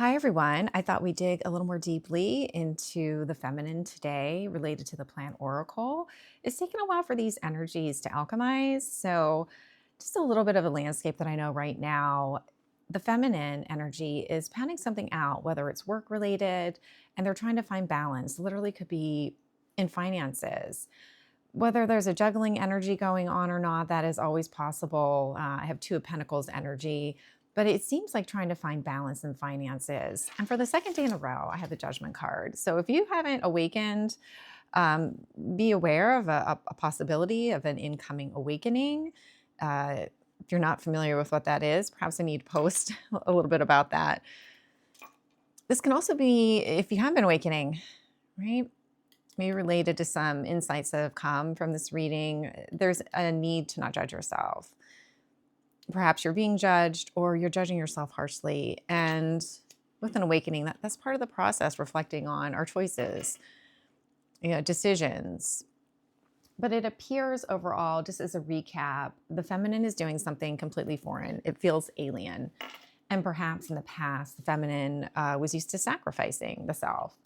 Hi, everyone. I thought we'd dig a little more deeply into the feminine today related to the plant oracle. It's taken a while for these energies to alchemize. So, just a little bit of a landscape that I know right now. The feminine energy is pounding something out, whether it's work related, and they're trying to find balance. Literally, could be in finances. Whether there's a juggling energy going on or not, that is always possible. I have Two of Pentacles energy, but it seems like trying to find balance in finances. And for the second day in a row, I have the Judgment card. So if you haven't awakened, um, be aware of a possibility of an incoming awakening. If you're not familiar with what that is, perhaps I need to post a little bit about that. This can also be if you have been awakening, right? Maybe related to some insights that have come from this reading. There's a need to not judge yourself. Perhaps you're being judged or you're judging yourself harshly. And with an awakening, that's part of the process, reflecting on our choices, decisions. But it appears overall, just as a recap, the feminine is doing something completely foreign. It feels alien. And perhaps in the past, the feminine was used to sacrificing the self.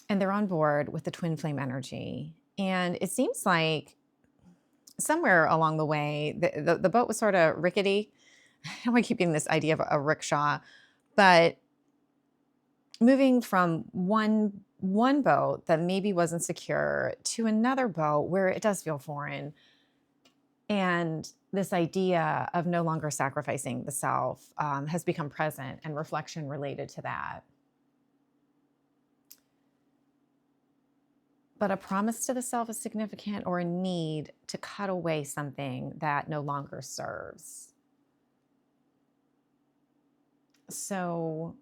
And they're on board with the twin flame energy. And it seems like somewhere along the way, the boat was sort of rickety. I want to keep getting this idea of a rickshaw, but moving from one boat that maybe wasn't secure to another boat where it does feel foreign. And this idea of no longer sacrificing the self has become present, and reflection related to that. But a promise to the self is significant, or a need to cut away something that no longer serves. So,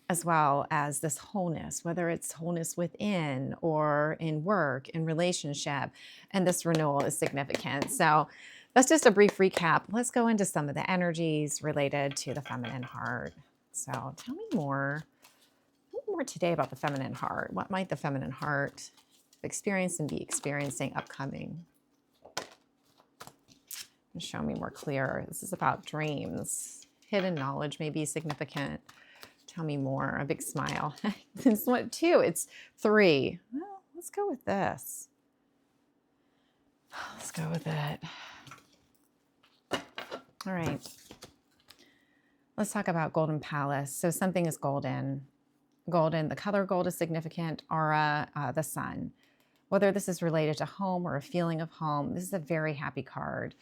as well as this wholeness, whether it's wholeness within or in work, in relationship, and this renewal is significant. So that's just a brief recap. Let's go into some of the energies related to the feminine heart. So tell me more today about the feminine heart. What might the feminine heart experience and be experiencing upcoming? And show me more clear. This is about dreams. Hidden knowledge may be significant. Tell me more. A big smile. It's what, 2? It's 3. Well, let's go with this. Let's go with it. All right. Let's talk about Golden Palace. So something is golden. Golden, the color gold is significant. Aura, the sun. Whether this is related to home or a feeling of home, this is a very happy card.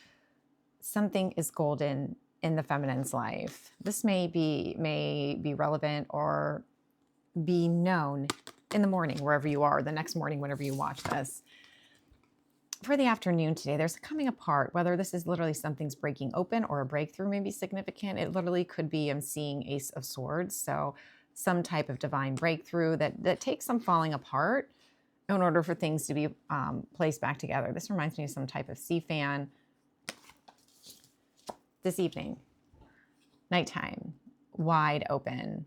Something is golden in the feminine's life. This may be relevant or be known in the morning, wherever you are, the next morning, whenever you watch this. For the afternoon today, there's a coming apart, whether this is literally something's breaking open or a breakthrough may be significant. It literally could be, I'm seeing Ace of Swords. So some type of divine breakthrough that takes some falling apart in order for things to be placed back together. This reminds me of some type of sea fan. This evening, nighttime, wide open.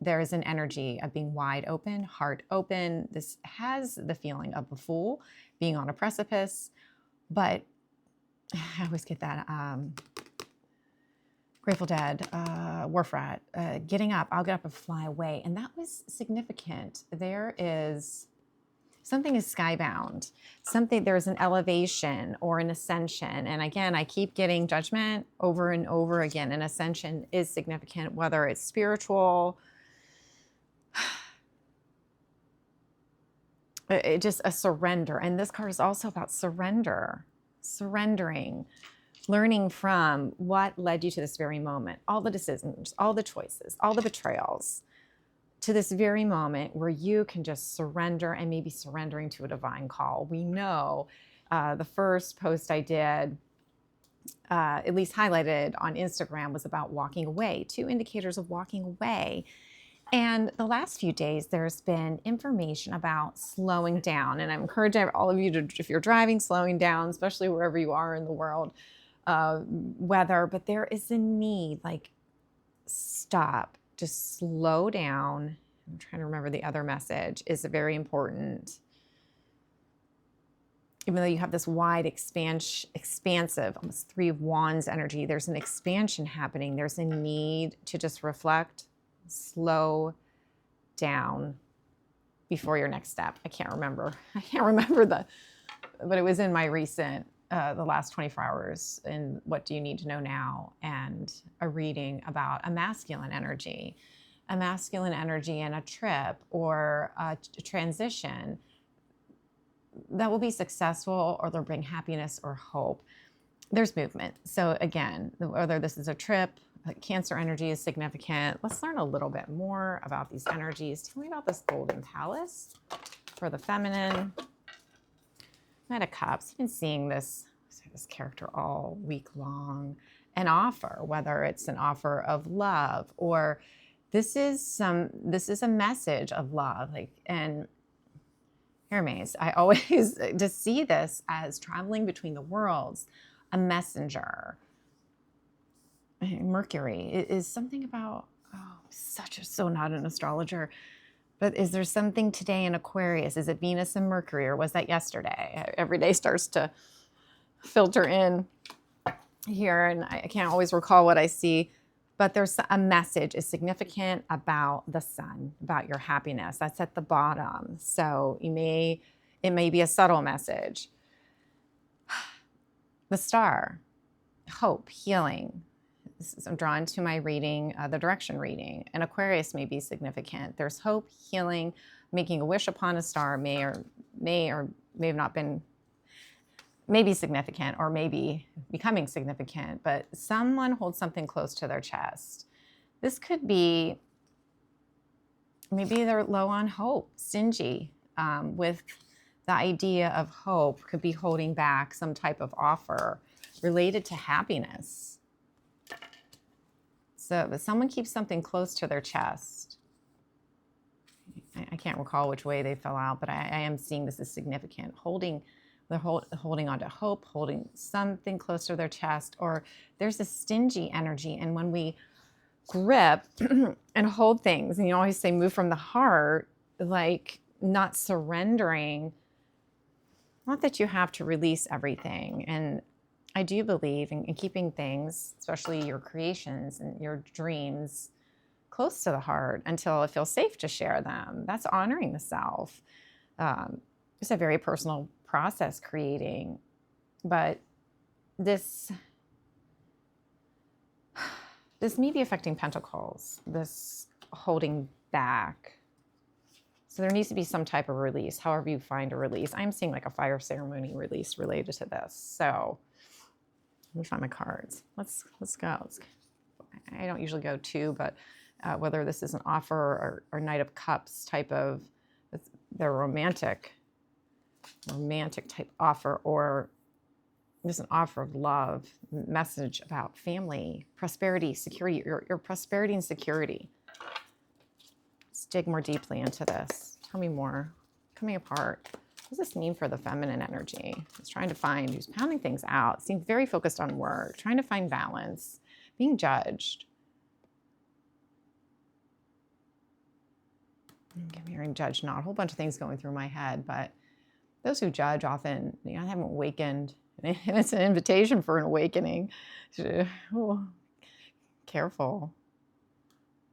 There is an energy of being wide open, heart open. This has the feeling of the Fool being on a precipice, but I always get that Grateful Dead, Wharf Rat, getting up. I'll get up and fly away. And that was significant. There is something is skybound. There's an elevation or an ascension. And again, I keep getting Judgment over and over again. An ascension is significant, whether it's spiritual, just a surrender. And this card is also about surrender, surrendering, learning from what led you to this very moment, all the decisions, all the choices, all the betrayals, to this very moment where you can just surrender, and maybe surrendering to a divine call. We know the first post I did, at least highlighted on Instagram, was about walking away, 2 indicators of walking away. And the last few days, there's been information about slowing down. And I encourage all of you to, if you're driving, slowing down, especially wherever you are in the world, weather. But there is a need, like, stop, just slow down. I'm trying to remember the other message is very important. even though you have this wide, expansive, almost Three of Wands energy, there's an expansion happening. There's a need to just reflect, slow down before your next step. I can't remember but it was in my recent, the last 24 hours in What Do You Need to Know Now? And a reading about a masculine energy and a trip or a transition that will be successful, or they'll bring happiness or hope. There's movement. So again, whether this is a trip, Cancer energy is significant. Let's learn a little bit more about these energies. Tell me about this Golden Palace for the feminine. Knight of Cups. I've been seeing this character all week long. An offer, whether it's an offer of love, or this is a message of love. And Hermes, I always just see this as traveling between the worlds, a messenger. Mercury is something about, so not an astrologer, but is there something today in Aquarius? Is it Venus and Mercury, or was that yesterday? Every day starts to filter in here, and I can't always recall what I see, but there's a message is significant about the sun, about your happiness. That's at the bottom. So it may be a subtle message. The Star, hope, healing. I'm drawn to my reading, the direction reading, and Aquarius may be significant. There's hope, healing, making a wish upon a star may have not been, may be significant, or maybe becoming significant, but someone holds something close to their chest. This could be, maybe they're low on hope, stingy with the idea of hope, could be holding back some type of offer related to happiness. So if someone keeps something close to their chest, I can't recall which way they fell out, but I am seeing this as significant. They're holding on to hope, holding something close to their chest, or there's a stingy energy. And when we grip and hold things, and you always say move from the heart, like not surrendering, not that you have to release everything. And I do believe in keeping things, especially your creations and your dreams, close to the heart until it feels safe to share them. That's honoring the self. It's a very personal process creating, but this may be affecting Pentacles, this holding back. So there needs to be some type of release, however you find a release. I'm seeing like a fire ceremony release related to this. So let me find my cards. Let's go. I don't usually go two, but whether this is an offer or Knight of Cups type of, they're romantic type offer, or there's an offer of love, message about family, prosperity, security, your prosperity and security. Let's dig more deeply into this. Tell me more. Coming apart. What does this mean for the feminine energy? He's trying to find, who's pounding things out, seems very focused on work, trying to find balance, being judged. I'm hearing judge not, a whole bunch of things going through my head, but those who judge often, haven't awakened, and it's an invitation for an awakening. Oh, careful.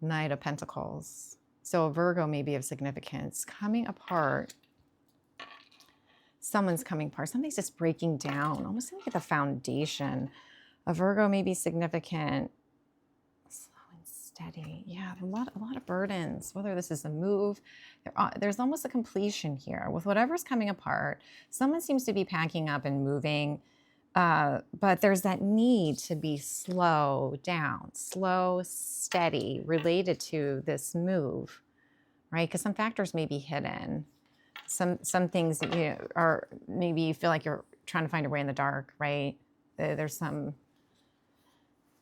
Knight of Pentacles. So a Virgo may be of significance, coming apart. Someone's coming apart. Something's just breaking down, almost like at the foundation. A Virgo may be significant. Slow and steady. Yeah, a lot of burdens. Whether this is a move, there's almost a completion here with whatever's coming apart. Someone seems to be packing up and moving, but there's that need to be slow down, slow, steady, related to this move, right? Because some factors may be hidden. Some things that are, maybe you feel like you're trying to find your way in the dark, right? There's some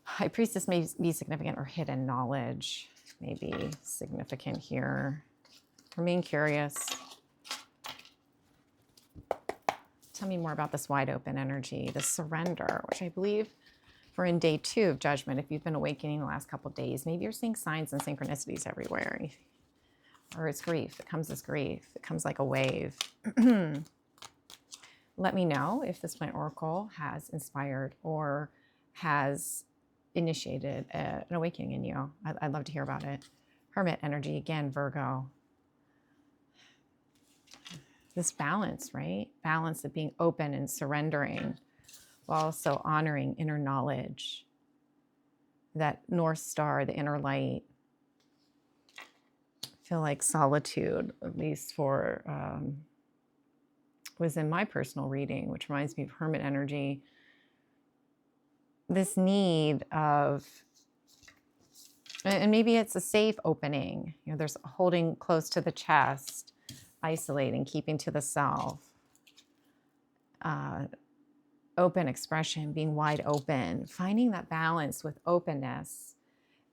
High Priestess may be significant, or hidden knowledge may be significant here. Remain curious. Tell me more about this wide open energy, the surrender, which I believe for in day 2 of judgment, if you've been awakening the last couple of days, maybe you're seeing signs and synchronicities everywhere. Or it's grief. It comes as grief. It comes like a wave. let me know if this plant oracle has inspired or has initiated an awakening in you. I'd love to hear about it. Hermit energy, again, Virgo. This balance, right? Balance of being open and surrendering while also honoring inner knowledge, that North Star, the inner light. I feel like solitude, at least for, was in my personal reading, which reminds me of Hermit energy. This need of, and maybe it's a safe opening, you know, there's holding close to the chest, isolating, keeping to the self, open expression, being wide open, finding that balance with openness,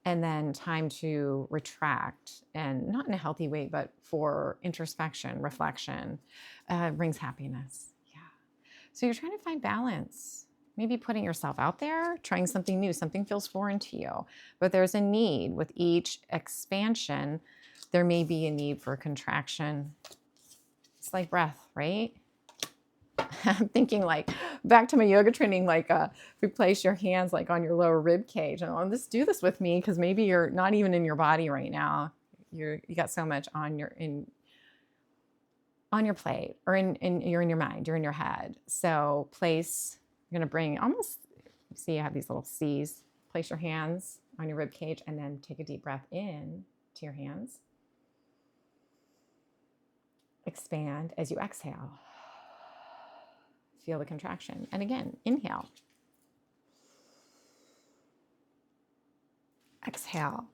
and then time to retract, and not in a healthy way, but for introspection, reflection, brings happiness. Yeah. So you're trying to find balance, maybe putting yourself out there, trying something new, something feels foreign to you, but there's a need with each expansion. There may be a need for contraction. It's like breath, right? I'm thinking like back to my yoga training, like if you place your hands like on your lower rib cage, and let's do this with me, because maybe you're not even in your body right now. You got so much on your plate, or you're in your mind, you're in your head. So place, you're gonna bring almost, see, you have these little C's. Place your hands on your rib cage and then take a deep breath in to your hands. Expand as you exhale. Feel the contraction. And again, inhale. Exhale.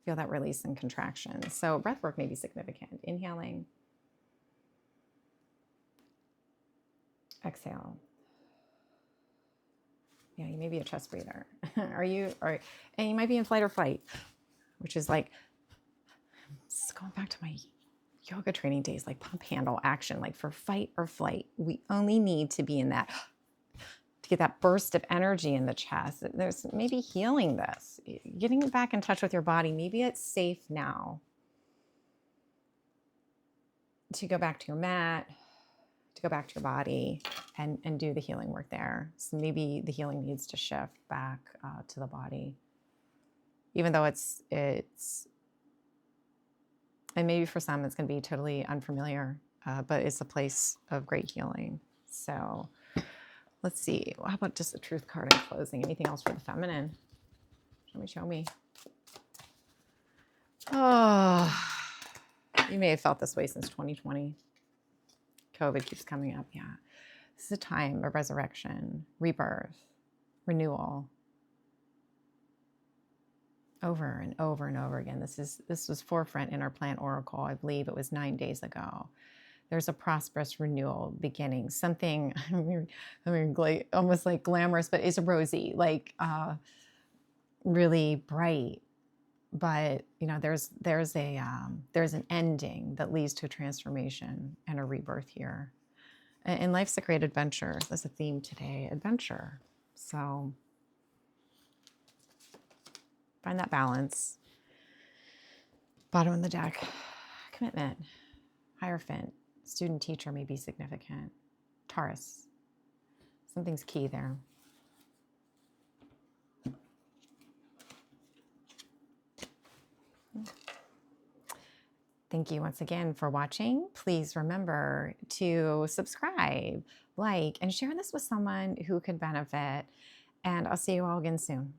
Feel that release and contraction. So breath work may be significant. Inhaling. Exhale. Yeah, you may be a chest breather. And you might be in flight or flight, which is like, going back to my yoga training days, like pump handle action, like for fight or flight. We only need to be in that, to get that burst of energy in the chest. There's maybe healing this, getting back in touch with your body. Maybe it's safe now to go back to your mat, to go back to your body and do the healing work there. So maybe the healing needs to shift back to the body, even though it's, and maybe for some, it's going to be totally unfamiliar, but it's a place of great healing. So let's see. How about just a truth card in closing? Anything else for the feminine? Show me. Oh, you may have felt this way since 2020. COVID keeps coming up. Yeah. This is a time of resurrection, rebirth, renewal. Over and over and over again. This was forefront in our plant oracle. I believe it was 9 days ago. There's a prosperous renewal beginning. Something, almost like glamorous, but it's rosy, like really bright. But you know, there's an ending that leads to a transformation and a rebirth here. And life's a great adventure. That's a theme today, adventure. So find that balance. Bottom of the deck, commitment, Hierophant, student teacher may be significant. Taurus, something's key there. Thank you once again for watching. Please remember to subscribe, like, and share this with someone who could benefit. And I'll see you all again soon.